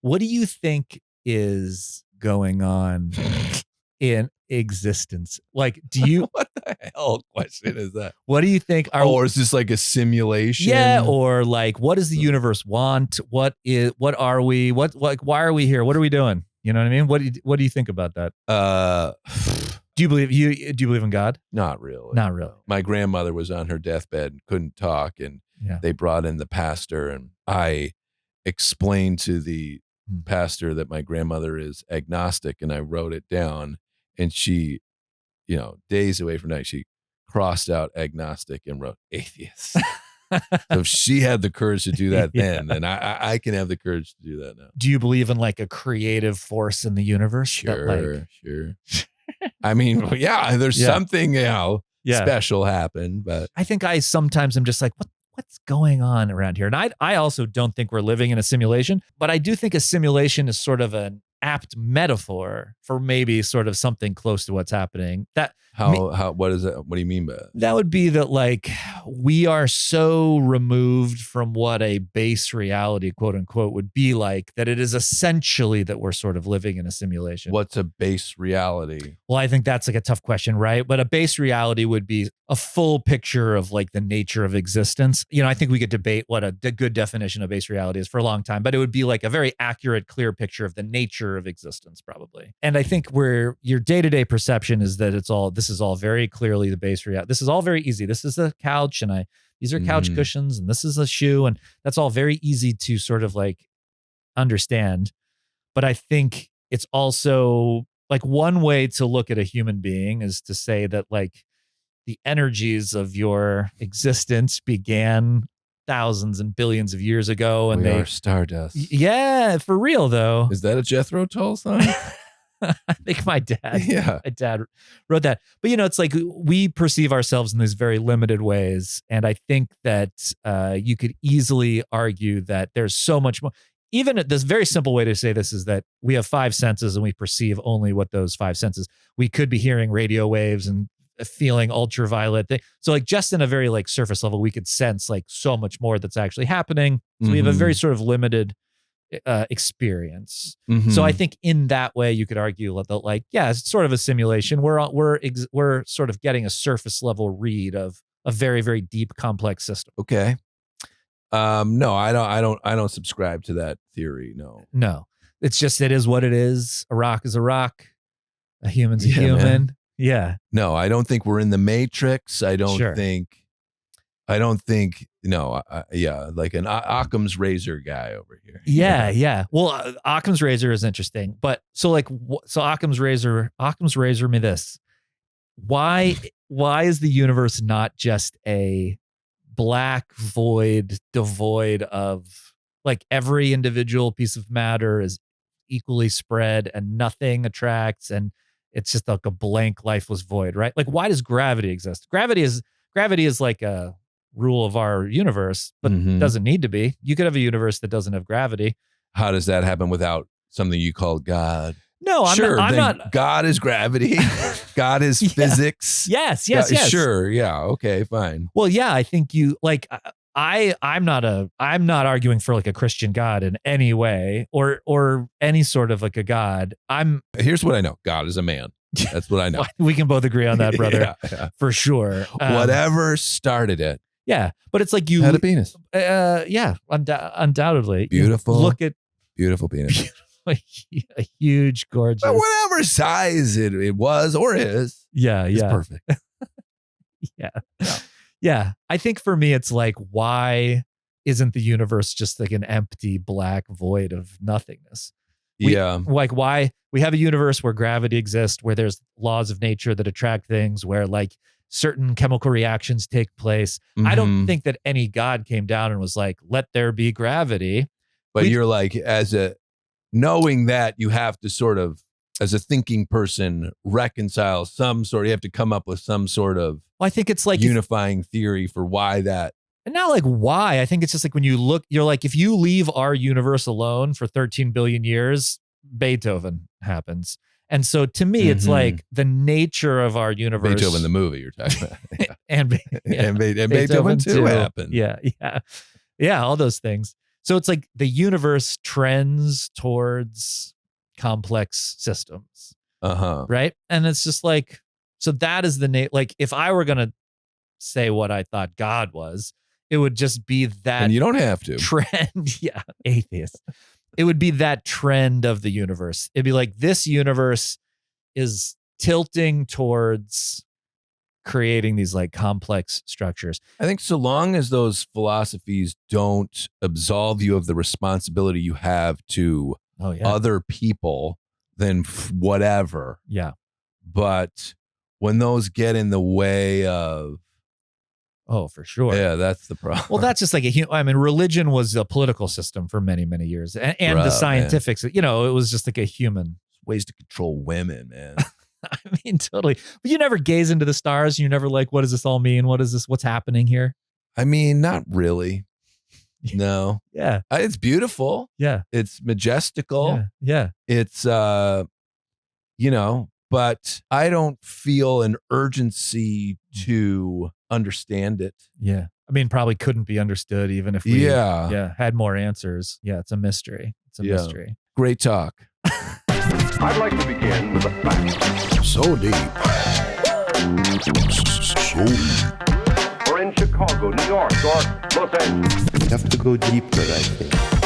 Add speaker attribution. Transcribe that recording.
Speaker 1: What do you think is going on in existence? Like, do you?
Speaker 2: What the hell question is that?
Speaker 1: What do you think?
Speaker 2: Or is this like a simulation?
Speaker 1: Yeah, or like, what does the universe want? What are we? Why are we here? What are we doing? You know what I mean? What do you think about that? Do you believe in God?
Speaker 2: Not really.
Speaker 1: Not really.
Speaker 2: My grandmother was on her deathbed and couldn't talk, and
Speaker 1: Yeah.
Speaker 2: they brought in the pastor, and I explained to the pastor that my grandmother is agnostic, and I wrote it down, and she, days away from that, she crossed out agnostic and wrote atheist. So if she had the courage to do that then I can have the courage to do that now.
Speaker 1: Do you believe in like a creative force in the universe?
Speaker 2: Sure. I mean, yeah, there's something, special happened, but
Speaker 1: I think I sometimes am just like, what's going on around here? And I also don't think we're living in a simulation, but I do think a simulation is sort of an apt metaphor for maybe sort of something close to what's happening.
Speaker 2: What is that? What do you mean by that?
Speaker 1: That would be that like we are so removed from what a base reality, quote unquote, would be like, that it is essentially that we're sort of living in a simulation.
Speaker 2: What's a base reality?
Speaker 1: Well, I think that's like a tough question, right? But a base reality would be a full picture of like the nature of existence. I think we could debate what a good definition of base reality is for a long time, but it would be like a very accurate, clear picture of the nature of existence, probably. And I think where your day-to-day perception is that this is all very clearly the base reality. This is all very easy. This is the couch, and these are couch cushions, and this is a shoe, and that's all very easy to sort of like understand. But I think it's also like one way to look at a human being is to say that like the energies of your existence began thousands and billions of years ago, and
Speaker 2: they are stardust.
Speaker 1: Yeah, for real though.
Speaker 2: Is that a Jethro Tull song?
Speaker 1: I think my dad wrote that. But it's like we perceive ourselves in these very limited ways, and I think that you could easily argue that there's so much more. Even this very simple way to say this is that we have 5 senses and we perceive only what those 5 senses. We could be hearing radio waves and feeling ultraviolet thing. So like just in a very like surface level, we could sense like so much more that's actually happening. So we have a very sort of limited experience. So I think in that way you could argue that like, yeah, it's sort of a simulation. We're sort of getting a surface level read of a very, very deep, complex system.
Speaker 2: Okay. No, I don't subscribe to that theory.
Speaker 1: No, it's just, it is what it is. A rock is a rock. A human's a human. Man. Yeah.
Speaker 2: No, I don't think we're in the Matrix. I don't think, like an Occam's razor guy over here.
Speaker 1: Yeah. Well, Occam's razor is interesting, but so Occam's razor me this. Why is the universe not just a black void devoid of like every individual piece of matter is equally spread and nothing attracts and it's just like a blank lifeless void, right? Like why does gravity exist? Gravity is like a rule of our universe, but doesn't need to be. You could have a universe that doesn't have gravity.
Speaker 2: How does that happen without something you call God?
Speaker 1: No, I'm not.
Speaker 2: God is gravity. God is physics.
Speaker 1: Yes.
Speaker 2: Sure. Yeah. Okay. Fine.
Speaker 1: Well, yeah. I think you like. I'm not arguing for like a Christian God in any way or any sort of like a God.
Speaker 2: Here's what I know. God is a man. That's what I know.
Speaker 1: We can both agree on that, brother.
Speaker 2: Yeah.
Speaker 1: For sure.
Speaker 2: Whatever started it.
Speaker 1: Yeah, but it's like you
Speaker 2: had a penis.
Speaker 1: Yeah, undoubtedly.
Speaker 2: Beautiful.
Speaker 1: Look at
Speaker 2: beautiful penis.
Speaker 1: A huge, gorgeous.
Speaker 2: But whatever size it was or is.
Speaker 1: Yeah.
Speaker 2: It's perfect.
Speaker 1: Yeah. I think for me, it's like, why isn't the universe just like an empty black void of nothingness? Like why we have a universe where gravity exists, where there's laws of nature that attract things, where like certain chemical reactions take place. I don't think that any God came down and was like, let there be gravity.
Speaker 2: But you're like, knowing that you have to sort of, as a thinking person, reconcile you have to come up with some sort of
Speaker 1: I think it's like
Speaker 2: unifying theory for why that.
Speaker 1: And not like why. I think it's just like when you look, you're like, if you leave our universe alone for 13 billion years, Beethoven happens. And so to me, it's like the nature of our universe.
Speaker 2: Beethoven, the movie you're talking about.
Speaker 1: and
Speaker 2: Beethoven too happened.
Speaker 1: Yeah. All those things. So it's like the universe trends towards complex systems, right? And it's just like, so that is the like, if I were going to say what I thought God was, it would just be that.
Speaker 2: And you don't have to.
Speaker 1: Trend. Yeah, atheist. It would be that trend of the universe. It'd be like, this universe is tilting towards creating these like complex structures.
Speaker 2: I think so long as those philosophies don't absolve you of the responsibility you have to other people, then whatever.
Speaker 1: Yeah.
Speaker 2: But when those get in the way of,
Speaker 1: oh, for sure.
Speaker 2: Yeah, that's the problem.
Speaker 1: Well, that's just like religion was a political system for many, many years. And the scientifics, it was just like a human.
Speaker 2: Ways to control women, man.
Speaker 1: I mean, totally. But you never gaze into the stars. You never like, what does this all mean? What is this? What's happening here?
Speaker 2: I mean, not really. No.
Speaker 1: Yeah.
Speaker 2: It's beautiful.
Speaker 1: Yeah.
Speaker 2: It's majestical.
Speaker 1: Yeah.
Speaker 2: It's, but I don't feel an urgency to understand it.
Speaker 1: Yeah. I mean, probably couldn't be understood even if we had more answers. Yeah. It's a mystery. It's a mystery.
Speaker 2: Great talk.
Speaker 3: I'd like to begin with a fact.
Speaker 4: So deep. So deep.
Speaker 3: Or in Chicago, New York, or Los Angeles.
Speaker 4: You have to go deeper, I think.